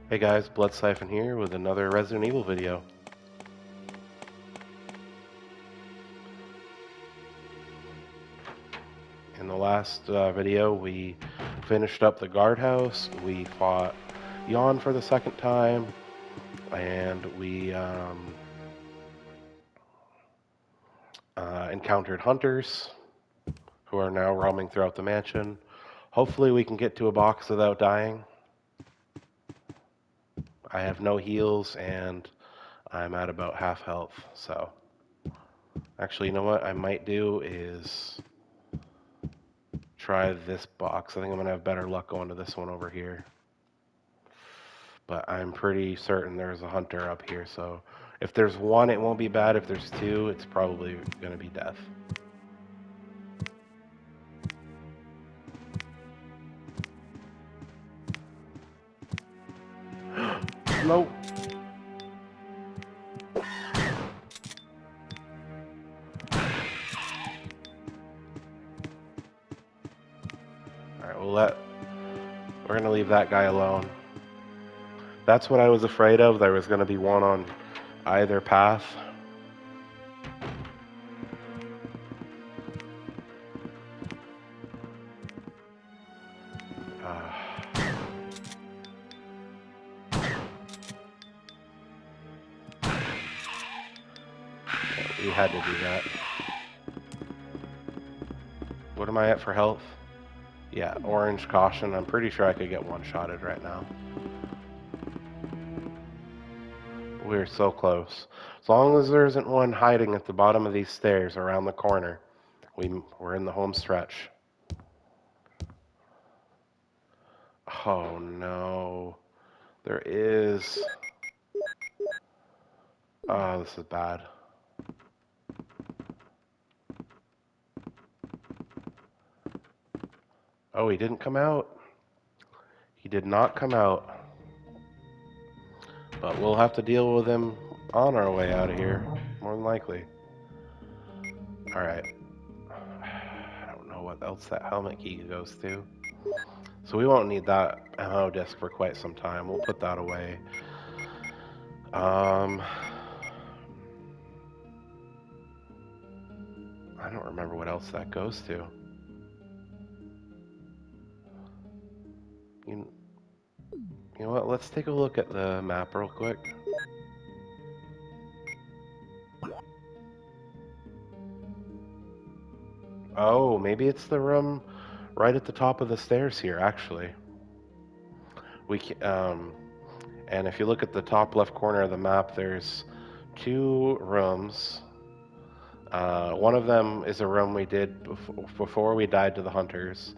Hey guys, Blood Siphon here with another Resident Evil video. In the last video, we finished up the guardhouse, we fought Yawn for the second time, and we encountered hunters who are now roaming throughout the mansion. Hopefully we can get to a box without dying. I have no heals and I'm at about half health, so actually, you know what I might do is try this box. I think I'm gonna have better luck going to this one over here. But I'm pretty certain there's a hunter up here, so if there's one, it won't be bad. If there's two, it's probably gonna be death. Nope. Alright, we're gonna leave that guy alone. That's what I was afraid of. There was gonna be one on either path. We had to do that. What am I at for health? Yeah, orange caution. I'm pretty sure I could get one-shotted right now. We're so close. As long as there isn't one hiding at the bottom of these stairs around the corner, we're in the home stretch. Oh no. There is... Oh, this is bad. Oh, he didn't come out. He did not come out. But we'll have to deal with him on our way out of here, more than likely. Alright. I don't know what else that helmet key goes to. So we won't need that ammo disc for quite some time. We'll put that away. I don't remember what else that goes to. You know what? Let's take a look at the map real quick. Oh, maybe it's the room right at the top of the stairs here, actually. And if you look at the top left corner of the map, there's two rooms. One of them is a room we did before we died to the hunters,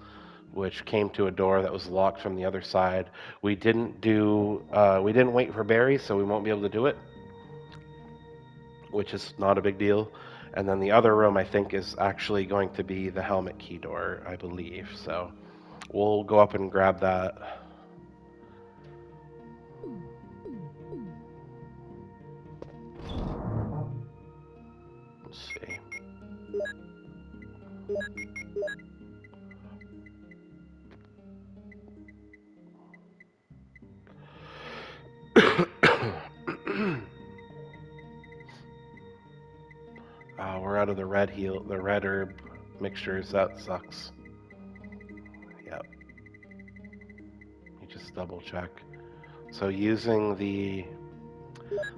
which came to a door that was locked from the other side. We didn't wait for berries, so we won't be able to do it, which is not a big deal. And then the other room, I think, is actually going to be the helmet key door, I believe. So we'll go up and grab that. Let's see. We're out of the red herb mixtures. That sucks. Yep. You just double check. So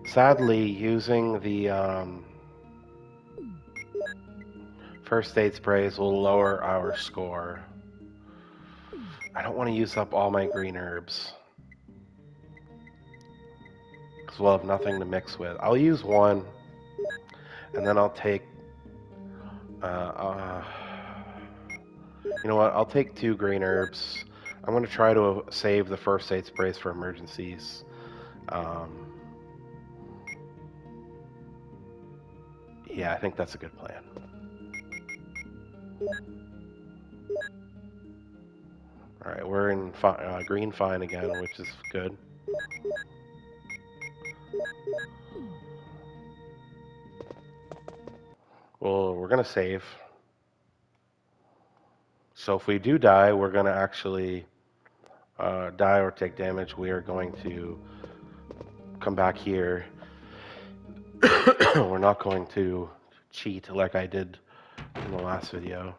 sadly, using the first aid sprays will lower our score. I don't want to use up all my green herbs, because we'll have nothing to mix with. I'll use one, and then I'll take, you know what, I'll take two green herbs. I'm going to try to save the first aid sprays for emergencies. Yeah, I think that's a good plan. Alright, we're in green fine again, which is good. Well, we're going to save. So if we do die, we're going to actually die or take damage, we are going to come back here. We're not going to cheat like I did in the last video.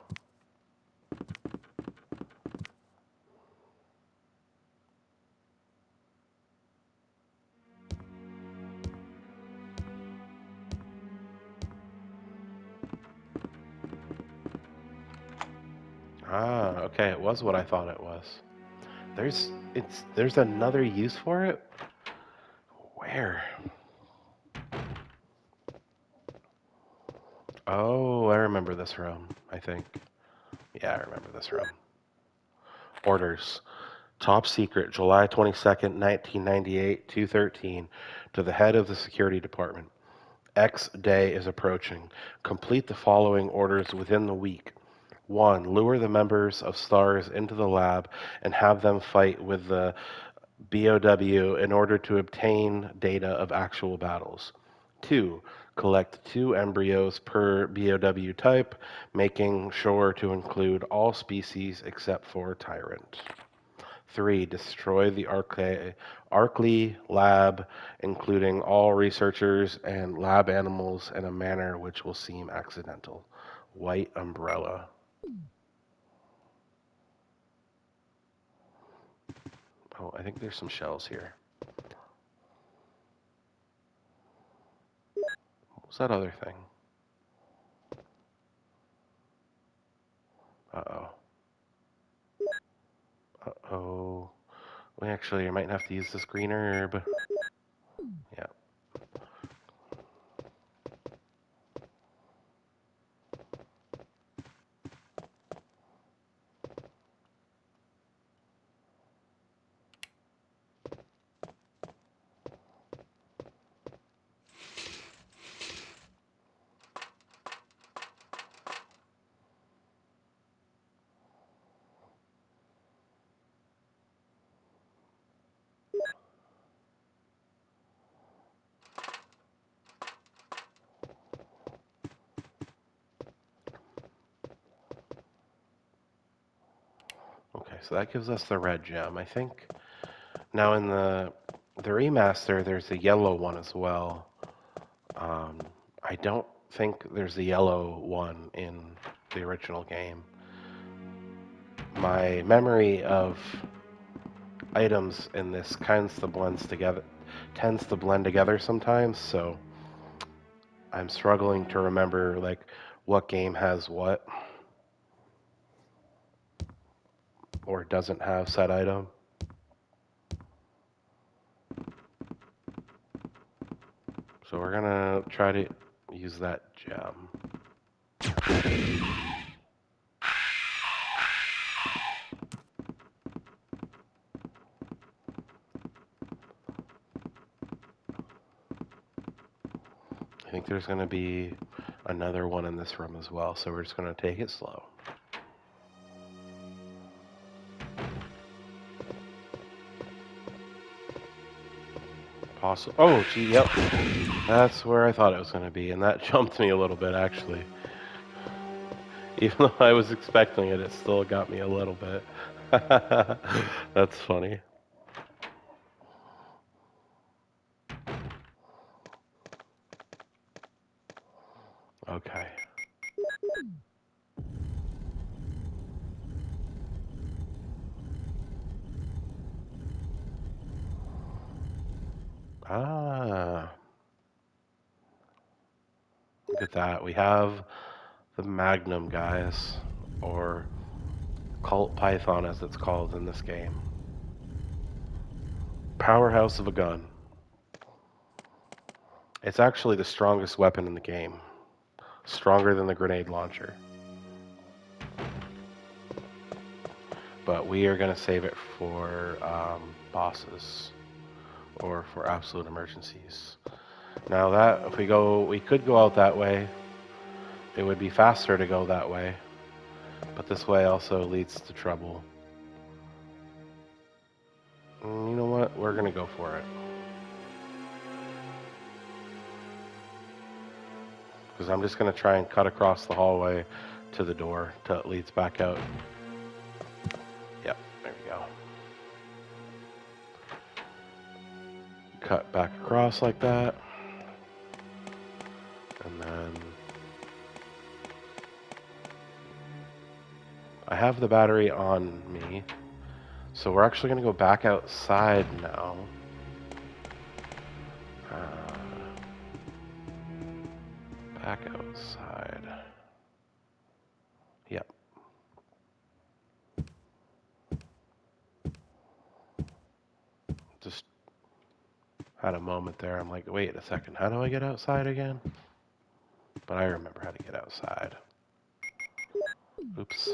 Ah, okay, it was what I thought it was. There's another use for it? Where? Oh, I remember this room, I think. Yeah, I remember this room. Orders. Top secret, July 22nd, 1998, 2:13, to the head of the security department. X day is approaching. Complete the following orders within the week. 1. Lure the members of STARS into the lab and have them fight with the BOW in order to obtain data of actual battles. 2. Collect 2 embryos per BOW type, making sure to include all species except for Tyrant. 3. Destroy the Arkley lab, including all researchers and lab animals in a manner which will seem accidental. White umbrella. Oh, I think there's some shells here. What was that other thing? Uh-oh. Uh-oh. We actually might have to use this green herb. Yeah. Okay, so that gives us the red gem, I think. Now in the remaster, there's a yellow one as well. I don't think there's a yellow one in the original game. My memory of items in this tends to blend together sometimes, so I'm struggling to remember like what game has what or doesn't have said item. So we're gonna try to use that gem. I think there's gonna be another one in this room as well, so we're just gonna take it slow. Oh, gee, yep. That's where I thought it was gonna be, and that jumped me a little bit actually. Even though I was expecting it, it still got me a little bit. That's funny. Okay. Ah. Look at that. We have the Magnum guys, or Cult Python as it's called in this game. Powerhouse of a gun. It's actually the strongest weapon in the game. Stronger than the grenade launcher. But we are going to save it for bosses or for absolute emergencies. Now that if we could go out that way. It would be faster to go that way, but this way also leads to trouble. You know what? We're gonna go for it. Because I'm just gonna try and cut across the hallway to the door till it leads back out. Yep, there we go. cut back across like that. And then I have the battery on me. So we're actually going to go back outside now. Back outside. Yep. Just had a moment there. I'm like, wait a second. How do I get outside again? But I remember how to get outside. Oops.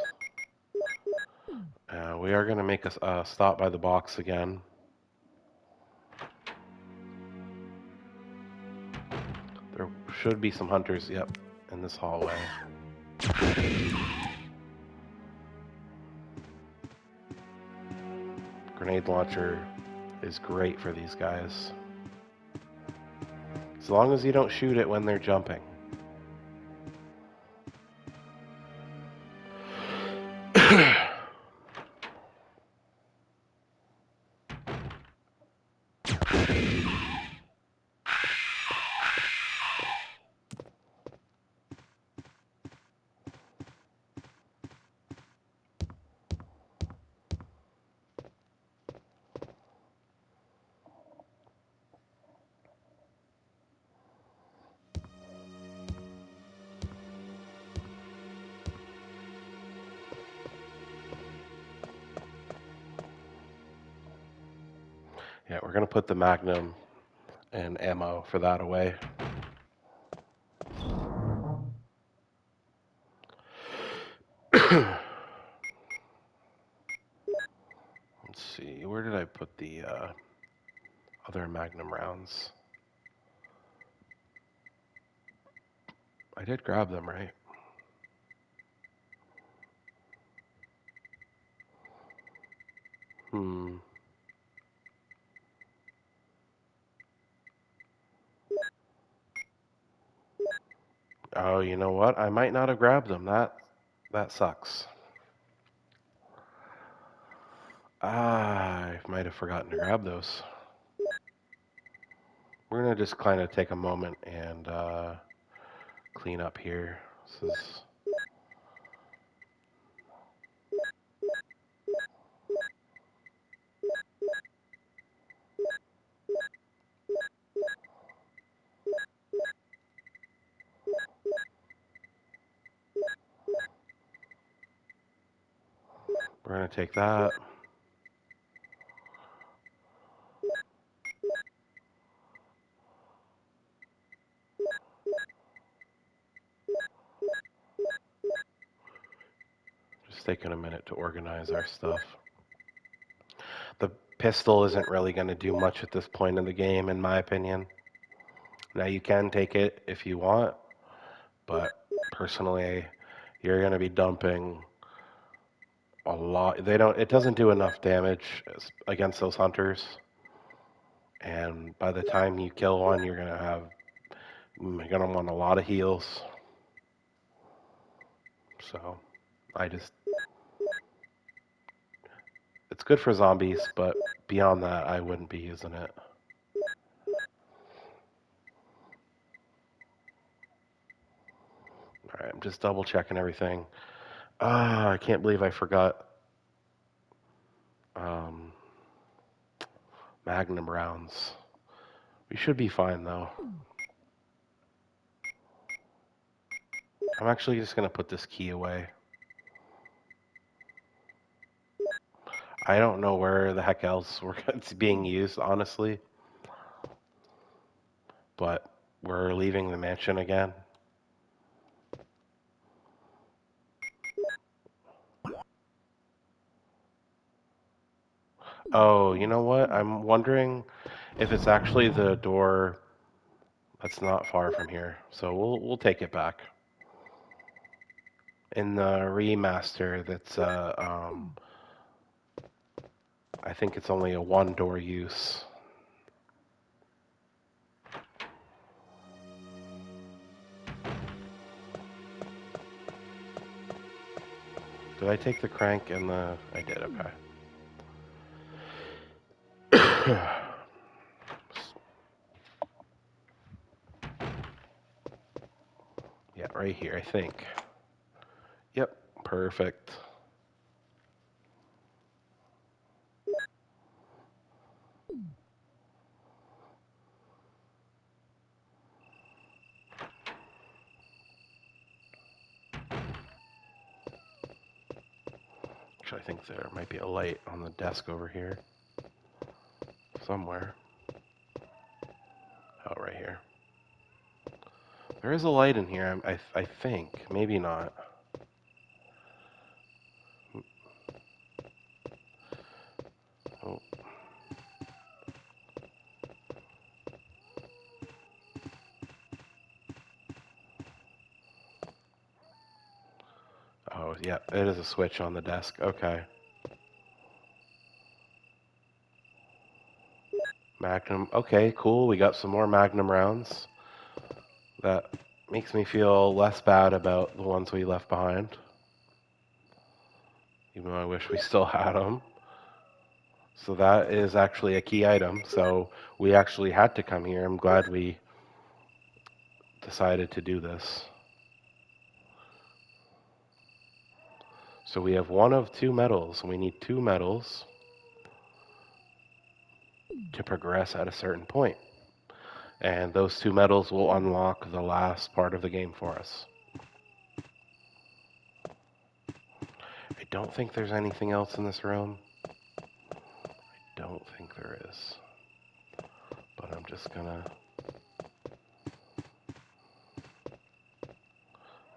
We are going to make a stop by the box again. There should be some hunters, yep, in this hallway. Grenade launcher is great for these guys. As long as you don't shoot it when they're jumping. Yeah, we're going to put the Magnum and ammo for that away. Let's see, where did I put the other Magnum rounds? I did grab them, right? Oh, you know what? I might not have grabbed them. That sucks. I might have forgotten to grab those. We're gonna just kind of take a moment and clean up here. This is... We're gonna take that. Just taking a minute to organize our stuff. The pistol isn't really going to do much at this point in the game, in my opinion. Now, you can take it if you want, but personally, you're going to be dumping a lot. It doesn't do enough damage against those hunters. And by the time you kill one, you're going to want a lot of heals. So, it's good for zombies, but beyond that, I wouldn't be using it. Alright, I'm just double checking everything. I can't believe I forgot Magnum rounds. We should be fine though. I'm actually just going to put this key away. I don't know where the heck else it's being used, honestly. But we're leaving the mansion again. Oh, you know what? I'm wondering if it's actually the door that's not far from here. So we'll take it back. In the remaster, that's I think it's only a one-door use. Did I take the crank and the... I did, okay. right here, I think. Yep, perfect. Actually, I think there might be a light on the desk over here. Somewhere. Oh, right here. There is a light in here, I think. Maybe not. Oh. Oh, yeah, it is a switch on the desk. Okay. Magnum. Okay, cool. We got some more Magnum rounds. That makes me feel less bad about the ones we left behind. Even though I wish we still had them. So that is actually a key item. So we actually had to come here. I'm glad we decided to do this. So we have one of two medals. We need 2 medals to progress at a certain point. And those 2 medals will unlock the last part of the game for us. I don't think there's anything else in this room. I don't think there is. But I'm just gonna...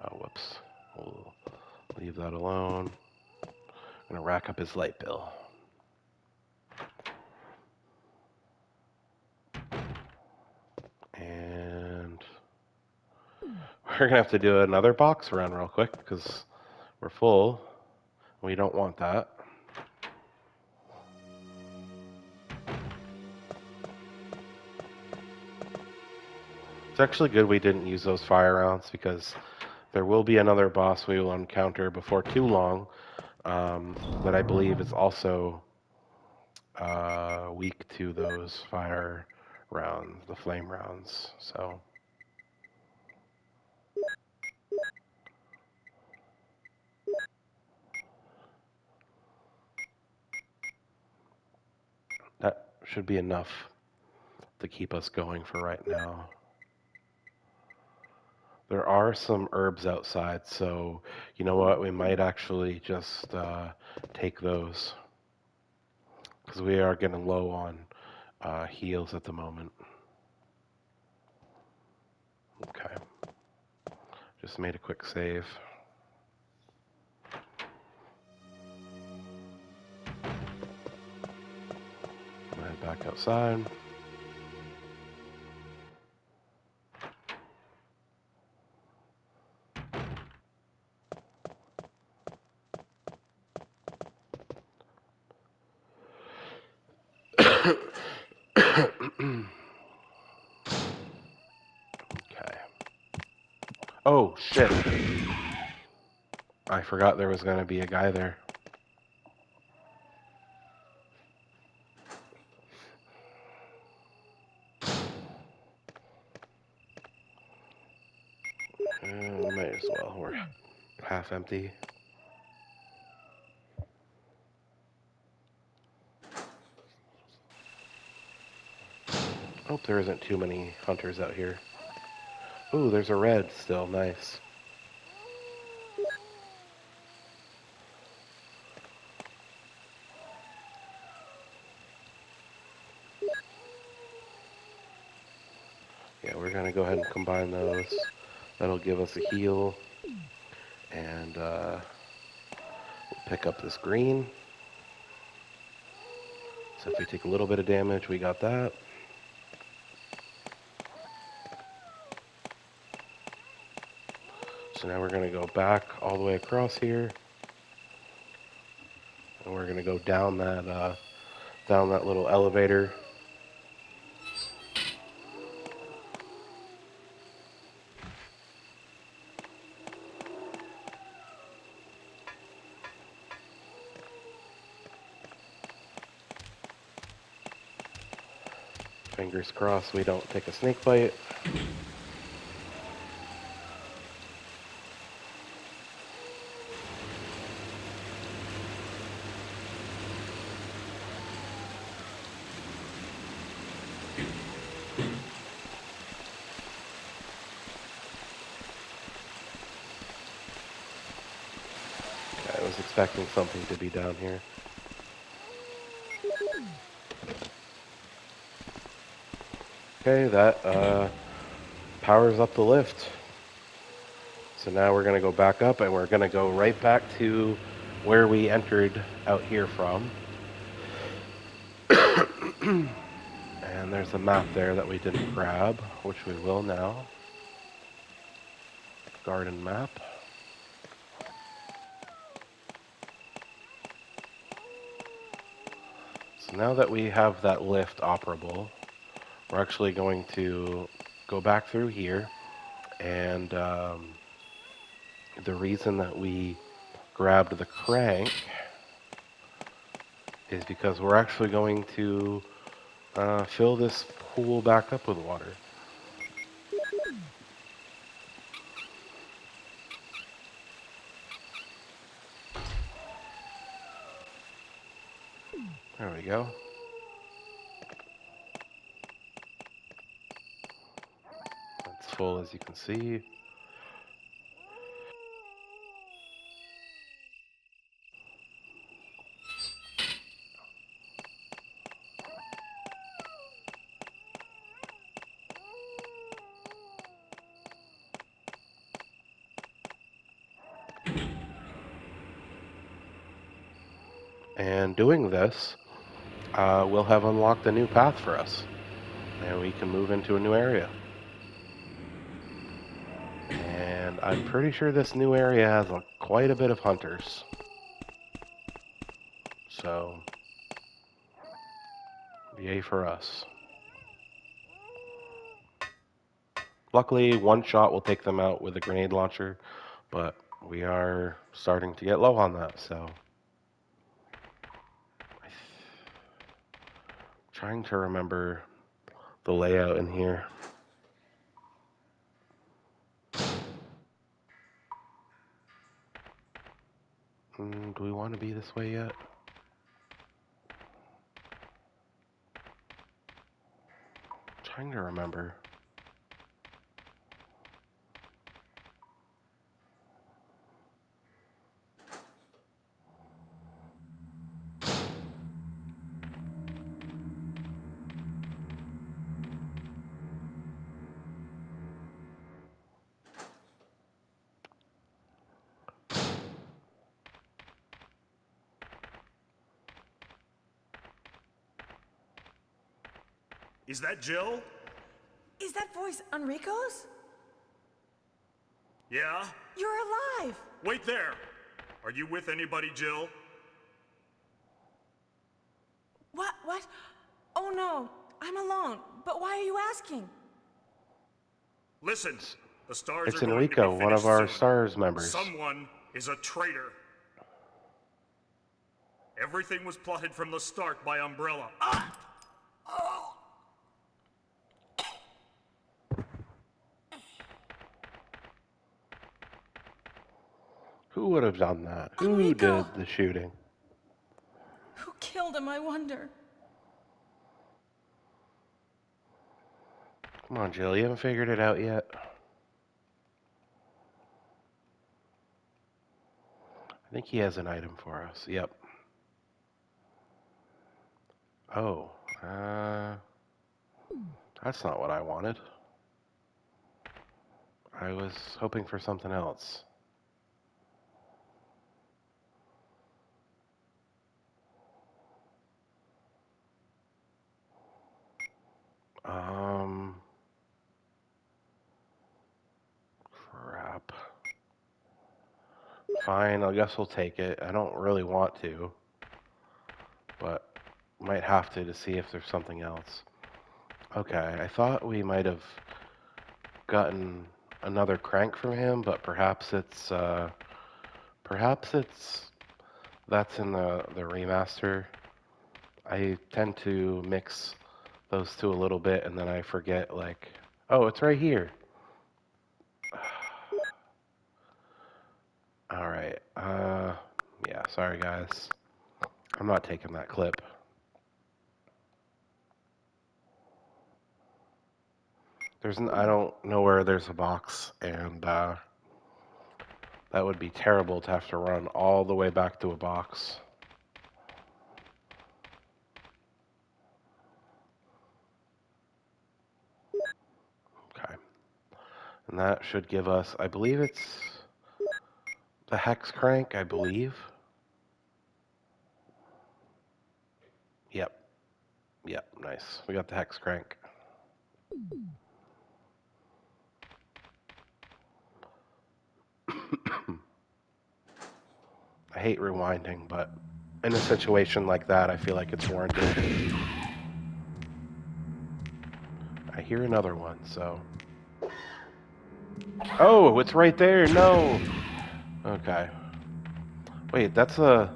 Oh, whoops. We'll leave that alone. I'm gonna rack up his light bill. And we're gonna have to do another box run real quick because we're full. We don't want that. It's actually good we didn't use those fire rounds because there will be another boss we will encounter before too long that I believe is also weak to those fire rounds, the flame rounds. So that should be enough to keep us going for right now. There are some herbs outside, so you know what? We might actually just take those because we are getting low on heals at the moment. Okay. Just made a quick save. I'm gonna head back outside. Okay. Oh, shit. I forgot there was gonna be a guy there. Might as well. We're half empty. Hope there isn't too many hunters out here. Ooh, there's a red still. Nice. Yeah, we're gonna go ahead and combine those. That'll give us a heal. And we'll pick up this green. So if we take a little bit of damage, we got that. So now we're gonna go back all the way across here. And we're gonna go down that little elevator. Fingers crossed we don't take a snake bite. expecting something to be down here. Okay, that powers up the lift. So now we're going to go back up and we're going to go right back to where we entered out here from. And there's a map there that we didn't grab, which we will now. Garden map. So now that we have that lift operable, we're actually going to go back through here. And the reason that we grabbed the crank is because we're actually going to fill this pool back up with water. There we go. It's full, as you can see. And doing this, we'll have unlocked a new path for us. And we can move into a new area. And I'm pretty sure this new area has quite a bit of hunters. So, yay for us. Luckily, one shot will take them out with a grenade launcher, but we are starting to get low on that, so. Trying to remember the layout in here. Do we want to be this way yet? Trying to remember. Is that Jill? Is that voice Enrico's? Yeah? You're alive! Wait there! Are you with anybody, Jill? What? Oh no, I'm alone. But why are you asking? Listen, the stars It's are going to be Enrico, one finished of our soon. STARS members. Someone is a traitor. Everything was plotted from the start by Umbrella. Who would have done that? Who Enrico! did the shooting? Who killed him, I wonder? Come on, Jill, you haven't figured it out yet? I think he has an item for us. Yep. Oh, that's not what I wanted. I was hoping for something else. Crap. Fine, I guess we'll take it. I don't really want to, but might have to see if there's something else. Okay, I thought we might have gotten another crank from him, but perhaps it's that's in the remaster. I tend to mix those two a little bit, and then I forget, like, oh, it's right here. All right. Yeah, sorry guys. I'm not taking that clip. I don't know where there's a box, and That would be terrible to have to run all the way back to a box. Okay. And that should give us, I believe it's the hex crank, I believe. Yep. Yep, nice. We got the hex crank. I hate rewinding, but in a situation like that, I feel like it's warranted. I hear another one, so... Oh, it's right there! No! Okay. Wait, that's a...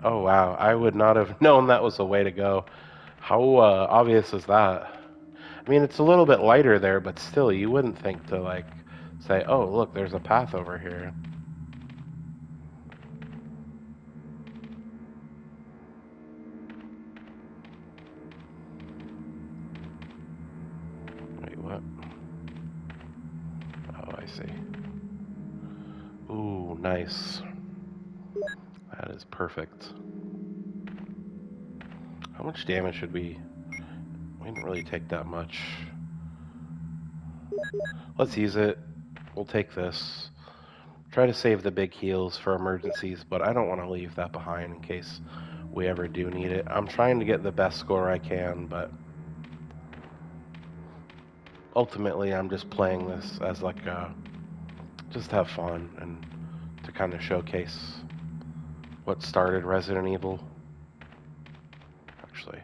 Oh, wow. I would not have known that was a way to go. How obvious is that? I mean, it's a little bit lighter there, but still, you wouldn't think to, like, say, oh, look, there's a path over here. Wait, what? Oh, I see. Ooh, nice. That is perfect. How much damage should we... We didn't really take that much. Let's use it. We'll take this. Try to save the big heals for emergencies, but I don't want to leave that behind in case we ever do need it. I'm trying to get the best score I can, but ultimately I'm just playing this as like a, just to have fun and to kind of showcase what started Resident Evil. Actually,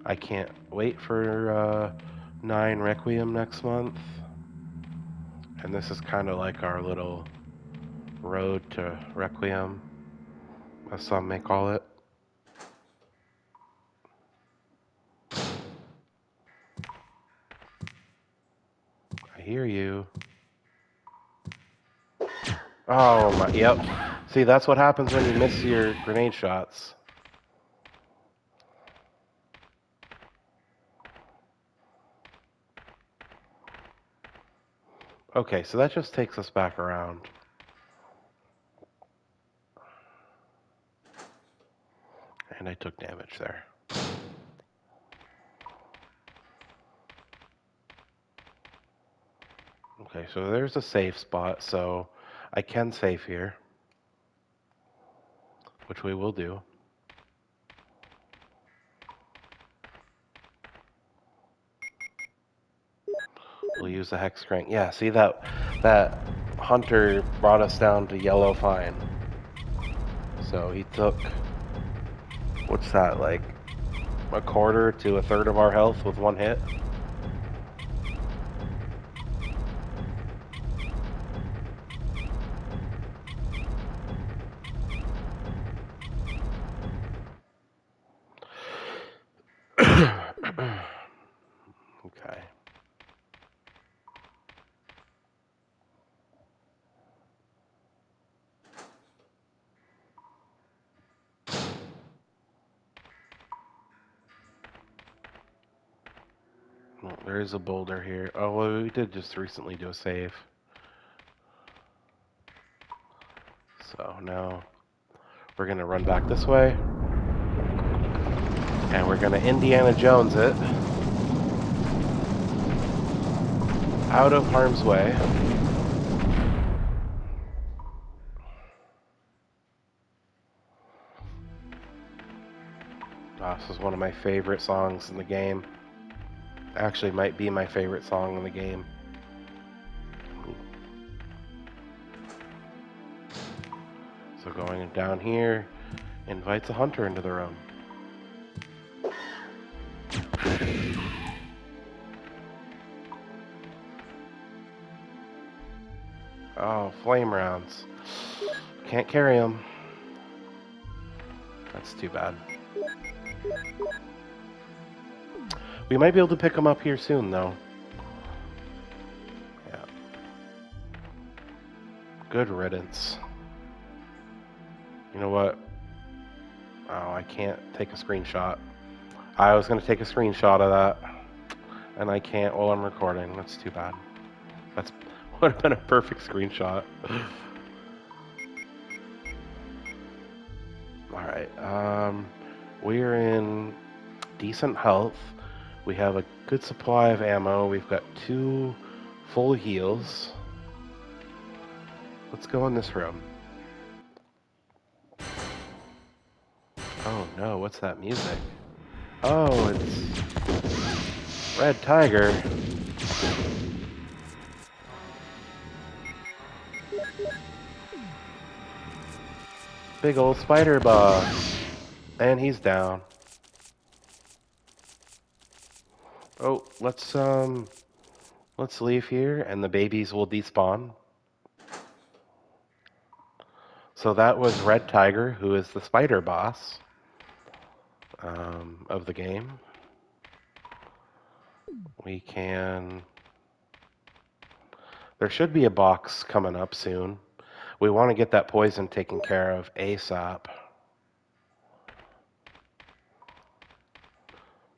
I can't wait for 9 Requiem next month. And this is kind of like our little road to Requiem, as some may call it. I hear you. Oh my, yep. See, that's what happens when you miss your grenade shots. Okay, so that just takes us back around. And I took damage there. Okay, so there's a safe spot, so I can save here, which we will do. We'll use the hex crank. Yeah, see that hunter brought us down to yellow fine. So he took, what's that, like a quarter to a third of our health with one hit. Okay. Well, there is a boulder here. Oh, well, we did just recently do a save. So now we're going to run back this way. And we're going to Indiana Jones it. Out of harm's way. Oh, this is one of my favorite songs in the game. Actually, might be my favorite song in the game. So going down here invites a hunter into the room. Oh, flame rounds. Can't carry them. That's too bad. We might be able to pick them up here soon, though. Yeah. Good riddance. You know what? Oh, I can't take a screenshot. I was going to take a screenshot of that, and I can't while I'm recording. That's too bad. That's would have been a perfect screenshot. Alright, we're in decent health. We have a good supply of ammo. We've got 2 full heals. Let's go in this room. Oh no, what's that music? Oh, it's Red Tiger. Big old spider boss. And he's down. Oh, let's leave here and the babies will despawn. So that was Red Tiger, who is the spider boss of the game. We can... There should be a box coming up soon. We want to get that poison taken care of ASAP.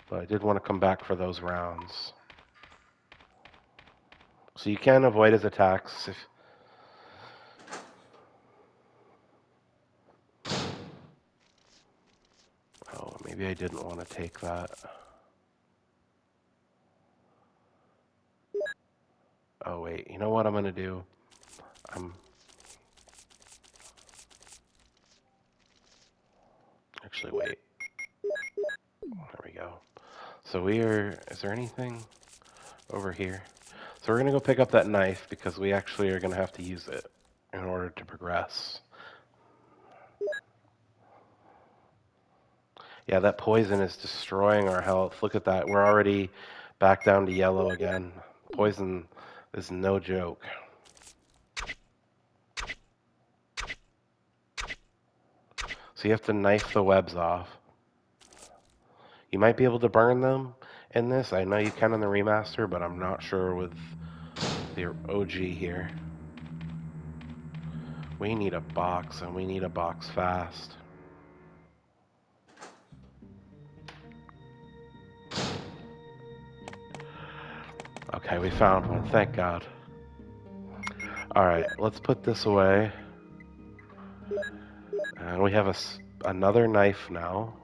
But I did want to come back for those rounds. So you can avoid his attacks if... Oh, maybe I didn't want to take that. Oh wait, you know what I'm gonna do? Actually, wait. There we go. So is there anything over here? So we're gonna go pick up that knife because we actually are gonna have to use it in order to progress. Yeah, that poison is destroying our health. Look at that. We're already back down to yellow again. Poison is no joke. So you have to knife the webs off. You might be able to burn them in this. I know you can in the remaster, but I'm not sure with the OG here. We need a box, and we need a box fast. Okay, we found one. Thank God. Alright, let's put this away. And we have another knife now.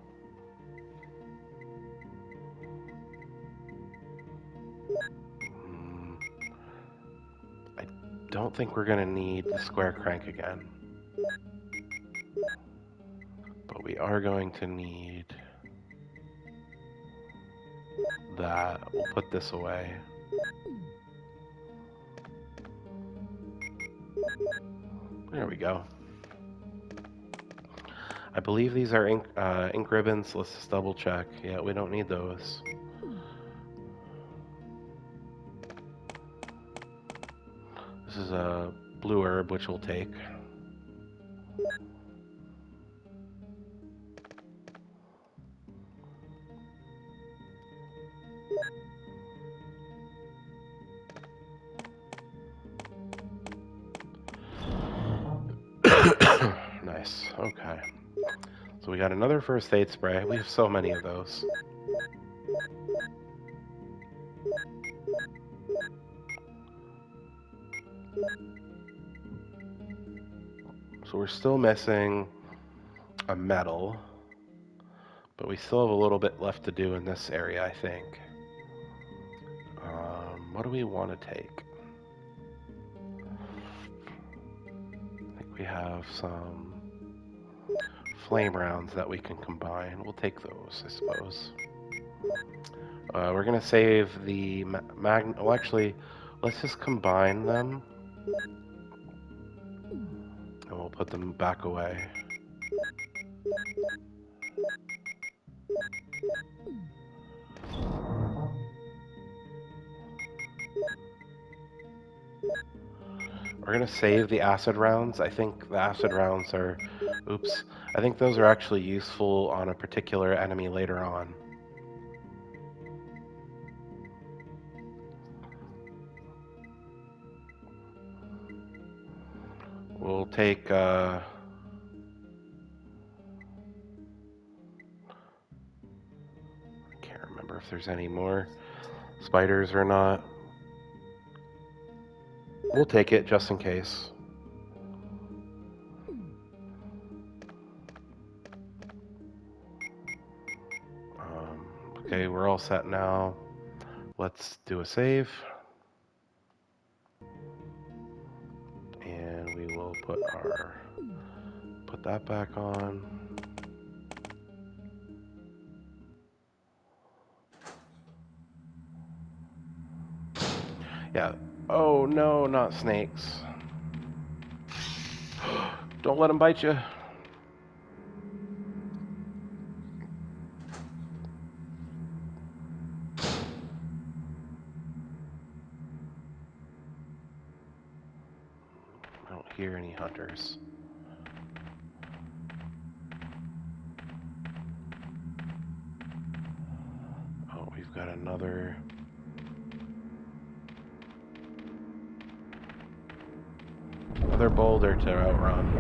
I don't think we're going to need the square crank again. But we are going to need that. We'll put this away. There we go. I believe these are ink ribbons. Let's just double check. Yeah, we don't need those. This is a blue herb, which we'll take. Nice. Okay. So we got another first aid spray. We have so many of those. So we're still missing a medal, but we still have a little bit left to do in this area, I think. What do we want to take? I think we have some flame rounds that we can combine. We'll take those, I suppose. We're going to save the well, actually, let's just combine them. And we'll put them back away. We're going to save the acid rounds. I think the acid rounds are... Oops. I think those are actually useful on a particular enemy later on. We'll take... I can't remember if there's any more spiders or not. We'll take it just in case. Okay, we're all set now. Let's do a save. And we will put that back on. Yeah. Oh no, not snakes. Don't let them bite you. I don't hear any hunters. Oh, we've got another boulder to outrun.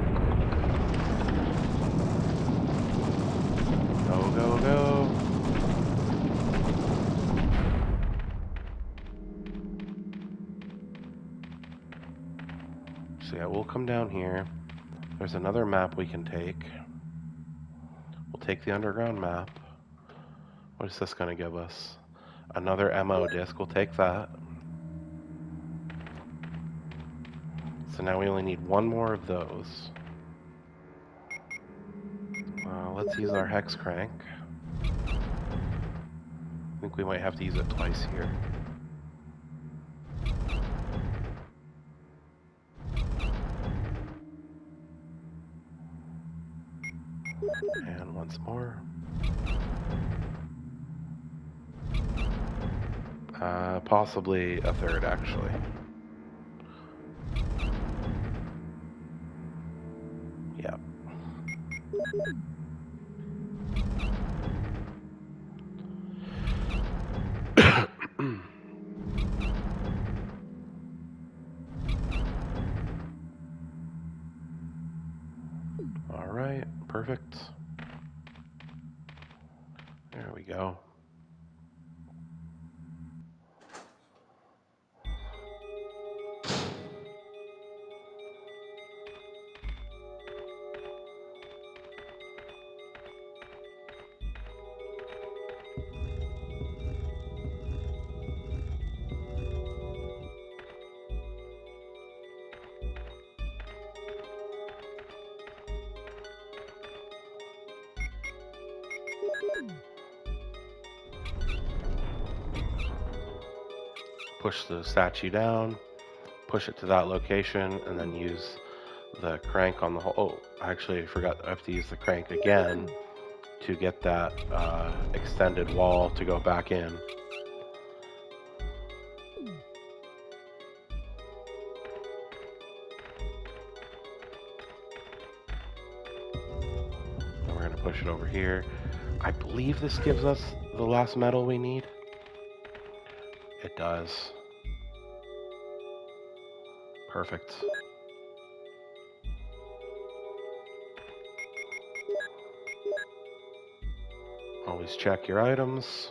Go, go, go. So yeah, we'll come down here. There's another map we can take. We'll take the underground map. What is this going to give us? Another MO disc. We'll take that. So now we only need one more of those. Let's use our hex crank. I think we might have to use it twice here. And once more. Possibly a third, actually. Yeah. All right, perfect. There we go. Push the statue down, push it to that location, and then use the crank on the hole. Oh, actually, I forgot. I have to use the crank again to get that extended wall to go back in. And we're going to push it over here. I believe this gives us the last metal we need. It does. Perfect. Always check your items.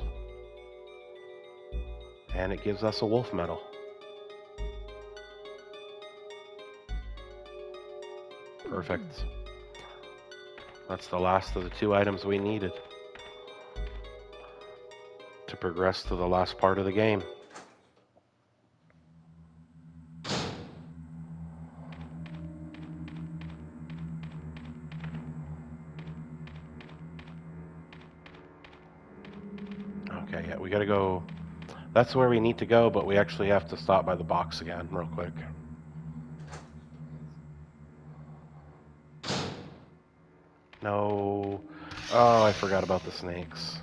And it gives us a wolf medal. Perfect. That's the last of the 2 items we needed to progress to the last part of the game. Okay, yeah, we gotta go. That's where we need to go, but we actually have to stop by the box again real quick. No. Oh, I forgot about the snakes.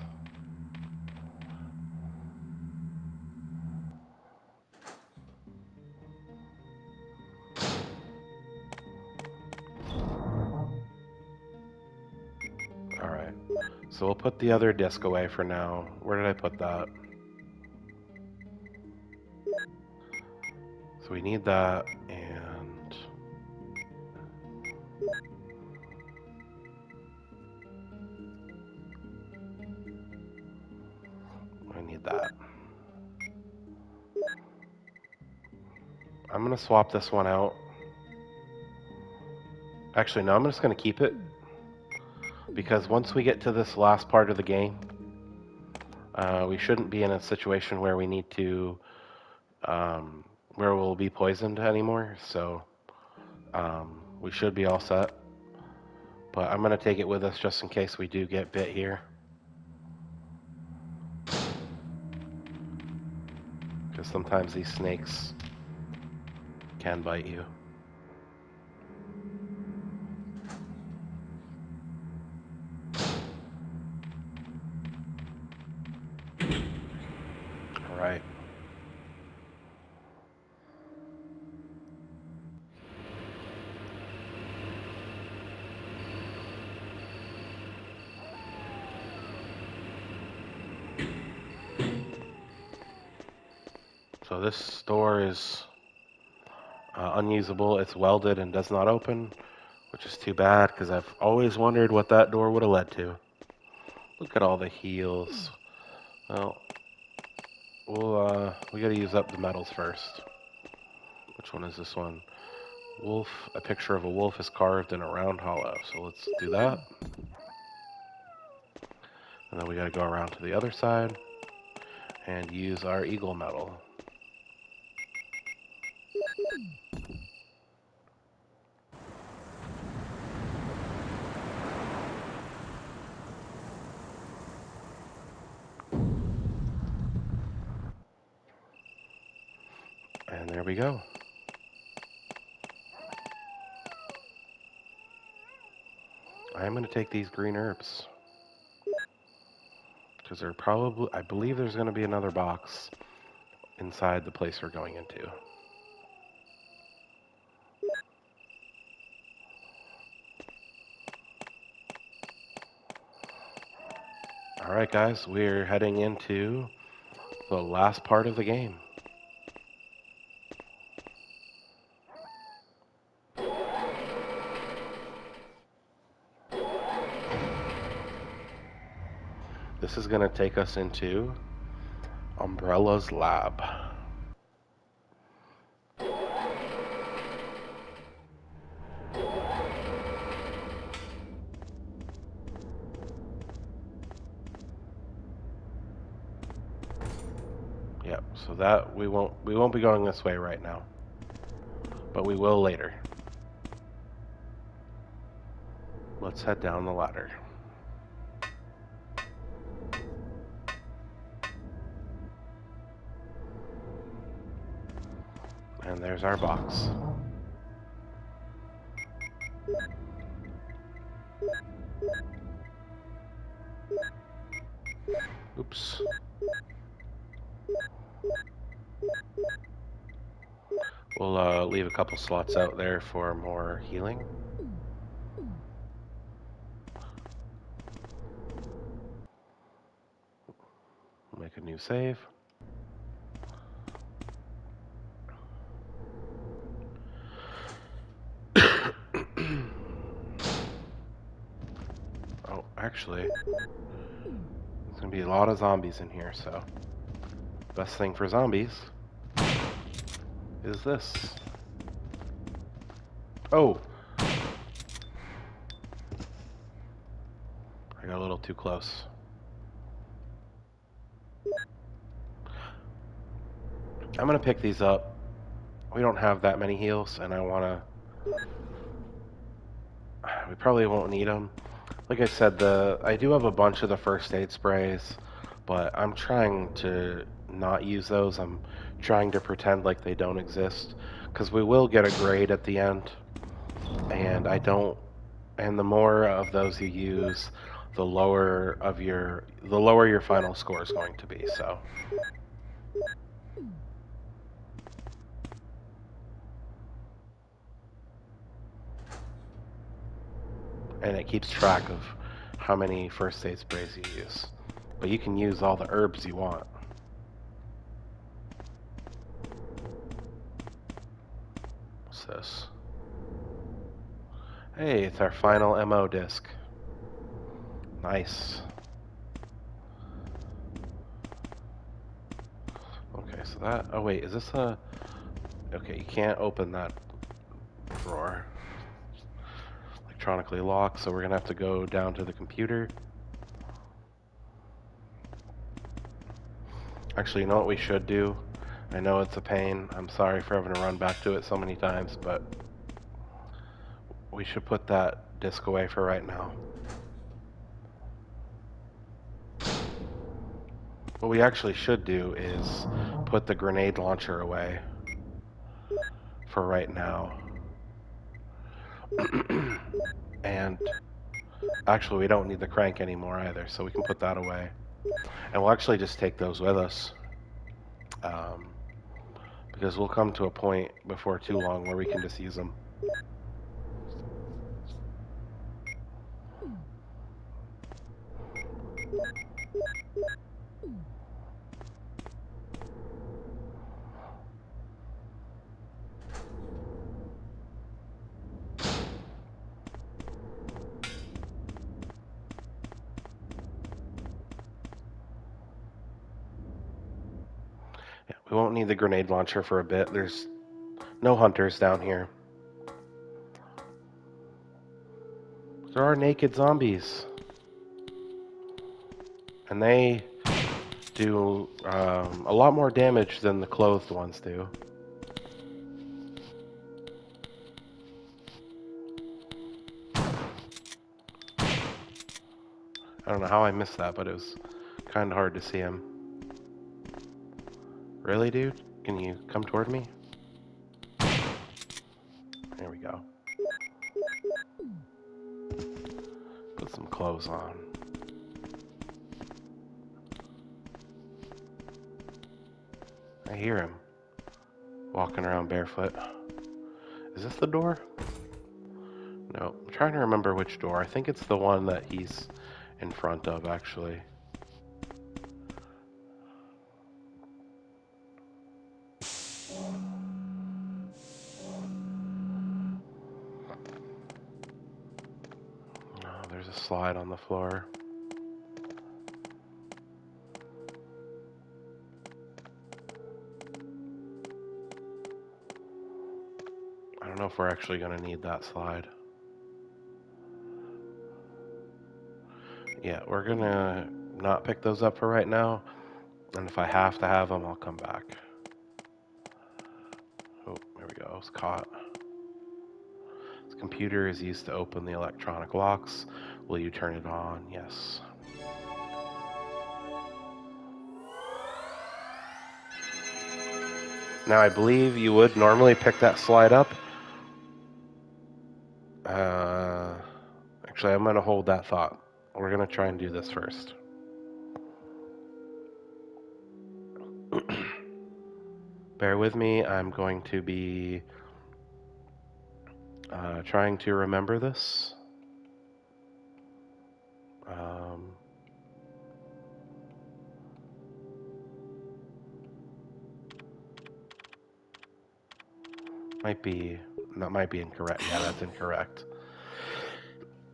Alright. So we'll put the other disc away for now. Where did I put that? So we need that, and I need that. I'm gonna swap this one out. Actually, no, I'm just gonna keep it. Because once we get to this last part of the game, we shouldn't be in a situation where we need to, where we'll be poisoned anymore. So we should be all set. But I'm going to take it with us just in case we do get bit here. Because sometimes these snakes can bite you. All right. So this door is unusable. It's welded and does not open, which is too bad because I've always wondered what that door would have led to. Look at all the heals. Well, we got to use up the metals first. Which one is this one? Wolf. A picture of a wolf is carved in a round hollow. So let's do that. And then we got to go around to the other side and use our eagle metal. And there we go. I'm going to take these green herbs. Because they're probably, I believe there's going to be another box inside the place we're going into. Alright guys, we're heading into the last part of the game. This is going to take us into Umbrella's lab. Yep, so that we won't be going this way right now. But we will later. Let's head down the ladder. And there's our box. Oops. We'll leave a couple slots out there for more healing. Make a new save. Oh, actually, there's gonna be a lot of zombies in here, so best thing for zombies is this. Oh! I got a little too close. I'm gonna pick these up. We don't have that many heals, and we probably won't need them. Like I said, I do have a bunch of the first aid sprays, but I'm trying to not use those. I'm trying to pretend like they don't exist, because we will get a grade at the end, and and the more of those you use, the lower your final score is going to be. So. And it keeps track of how many first aid sprays you use. But you can use all the herbs you want. What's this? Hey, it's our final MO disc. Nice. Okay, so that... Oh wait, is this a... Okay, you can't open that drawer. Electronically locked, so we're gonna have to go down to the computer. Actually, you know what we should do? I know it's a pain. I'm sorry for having to run back to it so many times, but we should put that disc away for right now. What we actually should do is put the grenade launcher away for right now. And actually, we don't need the crank anymore either, so we can put that away. And we'll actually just take those with us. Because we'll come to a point before too long where we can just use them. Yeah, we won't need the grenade launcher for a bit. There's no hunters down here. There are naked zombies. And they do a lot more damage than the clothed ones do. I don't know how I missed that, but it was kind of hard to see him. Really, dude? Can you come toward me? There we go. Put some clothes on. I hear him walking around barefoot. Is this the door? No, I'm trying to remember which door. I think it's the one that he's in front of, actually. Oh, there's a slide on the floor. I don't know if we're actually going to need that slide. Yeah, we're going to not pick those up for right now. And if I have to have them, I'll come back. Oh, there we go. I was caught. This computer is used to open the electronic locks. Will you turn it on? Yes. Now, I believe you would normally pick that slide up. Actually, I'm going to hold that thought. We're going to try and do this first. Bear with me. I'm going to be trying to remember this. That might be incorrect. Yeah, that's incorrect.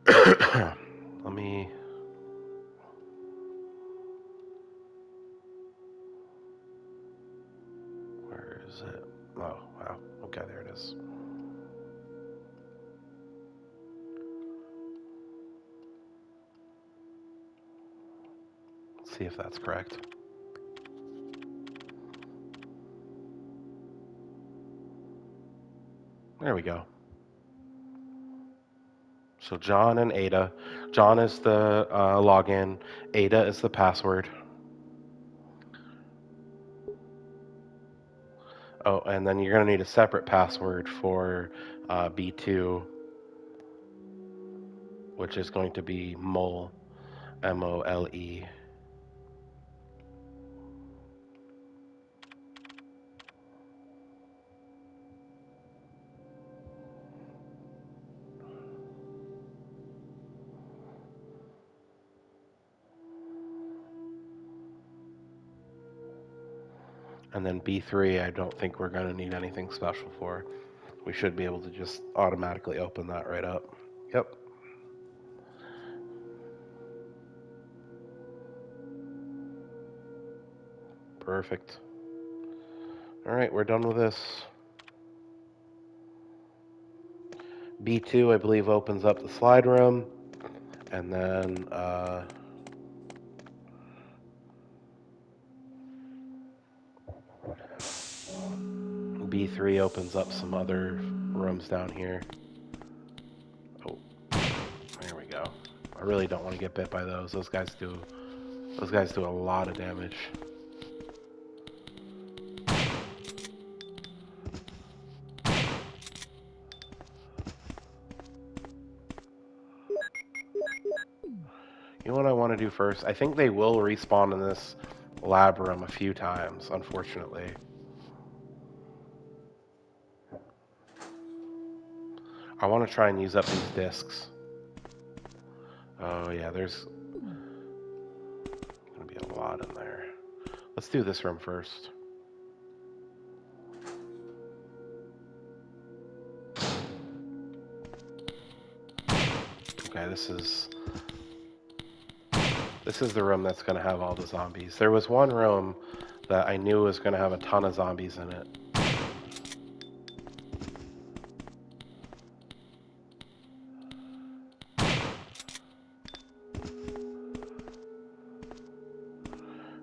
Let me... Where is it? Oh, wow. Okay, there it is. Let's see if that's correct. There we go. So John and Ada. John is the login. Ada is the password. Oh, and then you're going to need a separate password for B2, which is going to be Mole, M-O-L-E. And then B3, I don't think we're going to need anything special for. We should be able to just automatically open that right up. Yep. Perfect. All right, we're done with this. B2, I believe, opens up the slide room, and then B3 opens up some other rooms down here. Oh, there we go. I really don't want to get bit by those. Those guys do a lot of damage. You know what I want to do first? I think they will respawn in this lab room a few times, unfortunately. I want to try and use up these discs. Oh yeah, there's gonna be a lot in there. Let's do this room first. Okay, this is the room that's gonna have all the zombies. There was one room that I knew was gonna have a ton of zombies in it.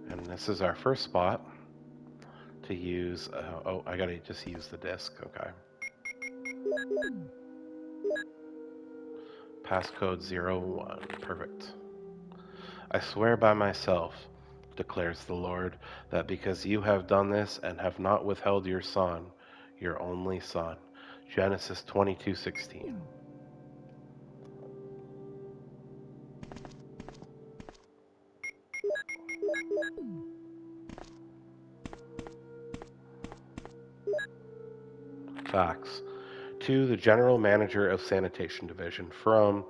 And this is our first spot to use. Oh, I gotta just use the disc. Okay. Passcode 01. Perfect. I swear by myself, declares the Lord, that because you have done this and have not withheld your son, your only son. Genesis 22:16. Facts. To the General Manager of Sanitation Division from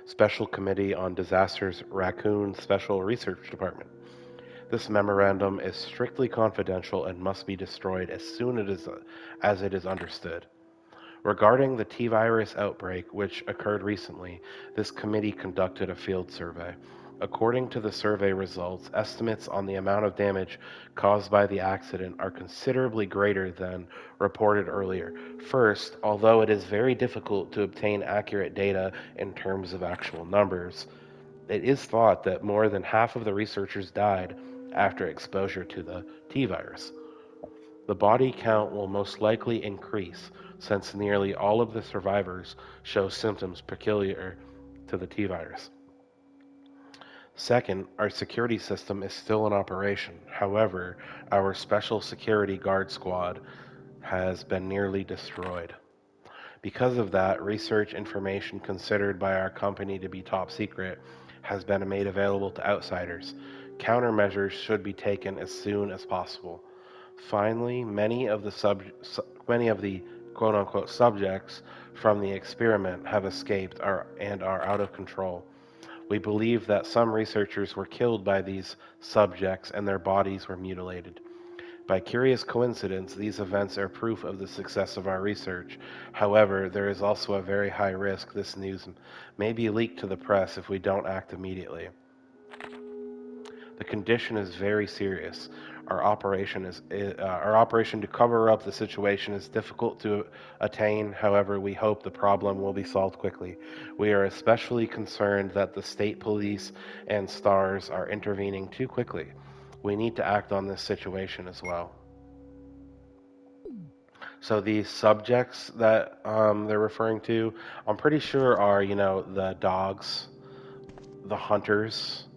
Special Committee on Disasters, Raccoon Special Research Department. This memorandum is strictly confidential and must be destroyed as soon as it is understood. Regarding the T-virus outbreak, which occurred recently, this committee conducted a field survey. According to the survey results, estimates on the amount of damage caused by the accident are considerably greater than reported earlier. First, although it is very difficult to obtain accurate data in terms of actual numbers, it is thought that more than half of the researchers died after exposure to the T-virus. The body count will most likely increase, since nearly all of the survivors show symptoms peculiar to the T-virus. Second, our security system is still in operation. However, our special security guard squad has been nearly destroyed. Because of that, research information considered by our company to be top secret has been made available to outsiders. Countermeasures should be taken as soon as possible. Finally, many of the quote-unquote subjects from the experiment have escaped and are out of control. We believe that some researchers were killed by these subjects and their bodies were mutilated. By curious coincidence, these events are proof of the success of our research. However, there is also a very high risk this news may be leaked to the press if we don't act immediately. The condition is very serious. Our operation to cover up the situation is difficult to attain. However, we hope the problem will be solved quickly. We are especially concerned that the state police and STARS are intervening too quickly. We need to act on this situation as well. So these subjects that they're referring to, I'm pretty sure are, the dogs, the hunters,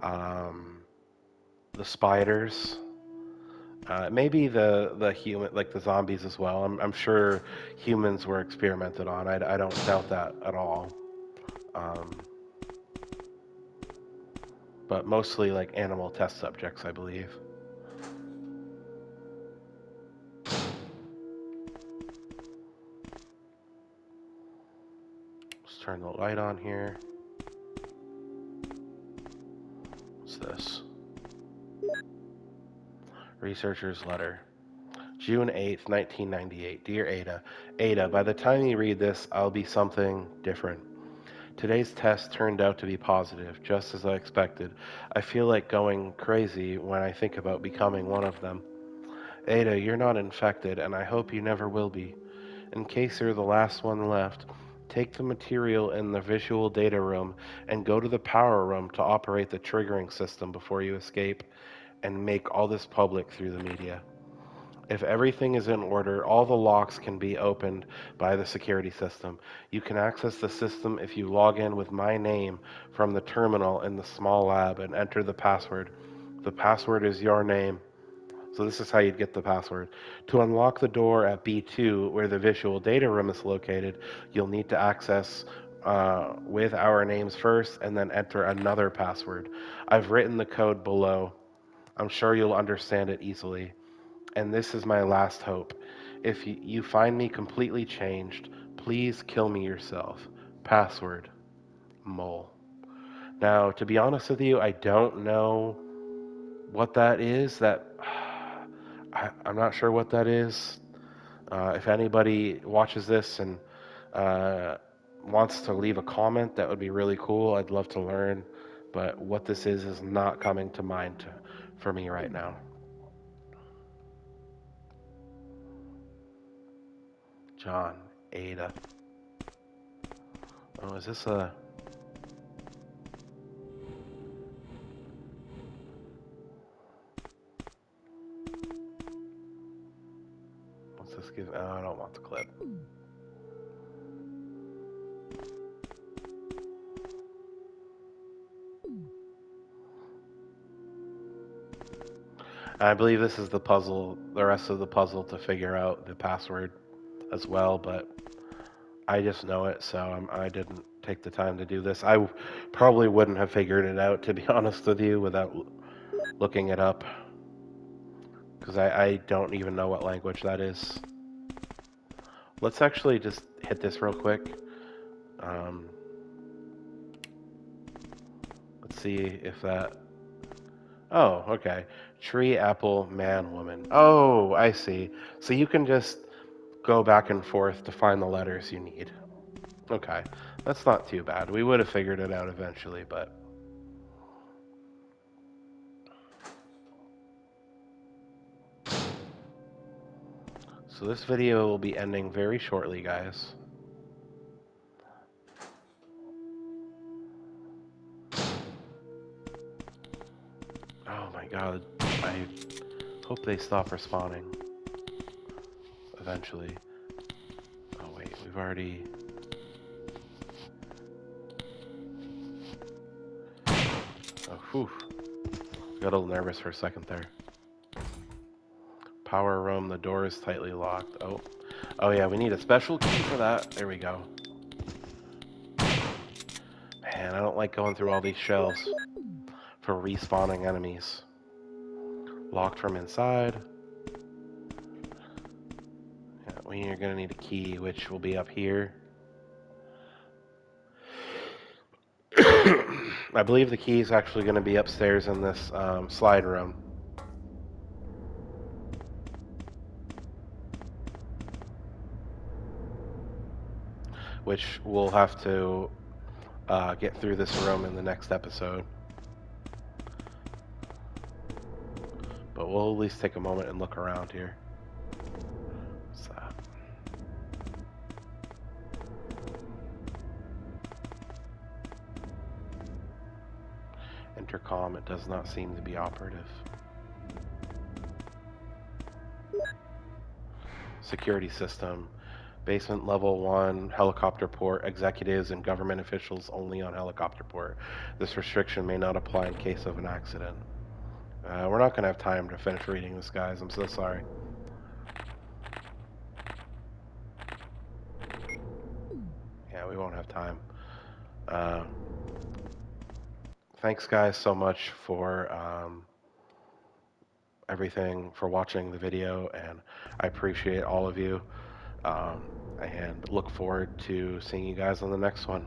the spiders, maybe the human, like the zombies as well. I'm sure humans were experimented on. I don't doubt that at all. But mostly like animal test subjects, I believe. Let's turn the light on here. What's this? Researcher's letter. June 8th, 1998. Dear Ada. Ada, by the time you read this, I'll be something different. Today's test turned out to be positive, just as I expected. I feel like going crazy when I think about becoming one of them. Ada, you're not infected, and I hope you never will be. In case you're the last one left, Take the material in the visual data room and go to the power room to operate the triggering system before you escape, and make all this public through the media. If everything is in order, all the locks can be opened by the security system. You can access the system if you log in with my name from the terminal in the small lab and enter the password. The password is your name. So this is how you'd get the password. To unlock the door at B2, where the visual data room is located, you'll need to access with our names first and then enter another password. I've written the code below. I'm sure you'll understand it easily. And this is my last hope. If you find me completely changed, please kill me yourself. Password, Mole. Now, to be honest with you, I don't know what that is. I'm not sure what that is. If anybody watches this and wants to leave a comment, that would be really cool. I'd love to learn. But what this is not coming to mind for me right now. John, Ada. Oh, is this a... What's this give? Oh, I don't want the clip. I believe this is the puzzle, the rest of the puzzle to figure out the password as well, but I just know it, so I didn't take the time to do this. I probably wouldn't have figured it out, to be honest with you, without looking it up, because I don't even know what language that is. Let's actually just hit this real quick. Let's see if that... Oh, okay. Tree, apple, man, woman. Oh, I see. So you can just go back and forth to find the letters you need. Okay, that's not too bad. We would have figured it out eventually, but... So this video will be ending very shortly, guys. Oh my god, I hope they stop respawning. Eventually. Oh wait, we've already... Oh, whew. Got a little nervous for a second there. Power room, the door is tightly locked. Oh. Oh yeah, we need a special key for that. There we go. Man, I don't like going through all these shells for respawning enemies. Locked from inside. Yeah, we're gonna need a key, which will be up here. I believe the key is actually going to be upstairs in this slide room. Which we'll have to get through this room in the next episode. But we'll at least take a moment and look around here. What's that? Intercom, it does not seem to be operative. Security system. Basement level 1, helicopter port, executives and government officials only on helicopter port. This restriction may not apply in case of an accident. We're not going to have time to finish reading this, guys. I'm so sorry. Yeah, we won't have time. Thanks, guys, so much for everything, for watching the video, and I appreciate all of you. And look forward to seeing you guys on the next one.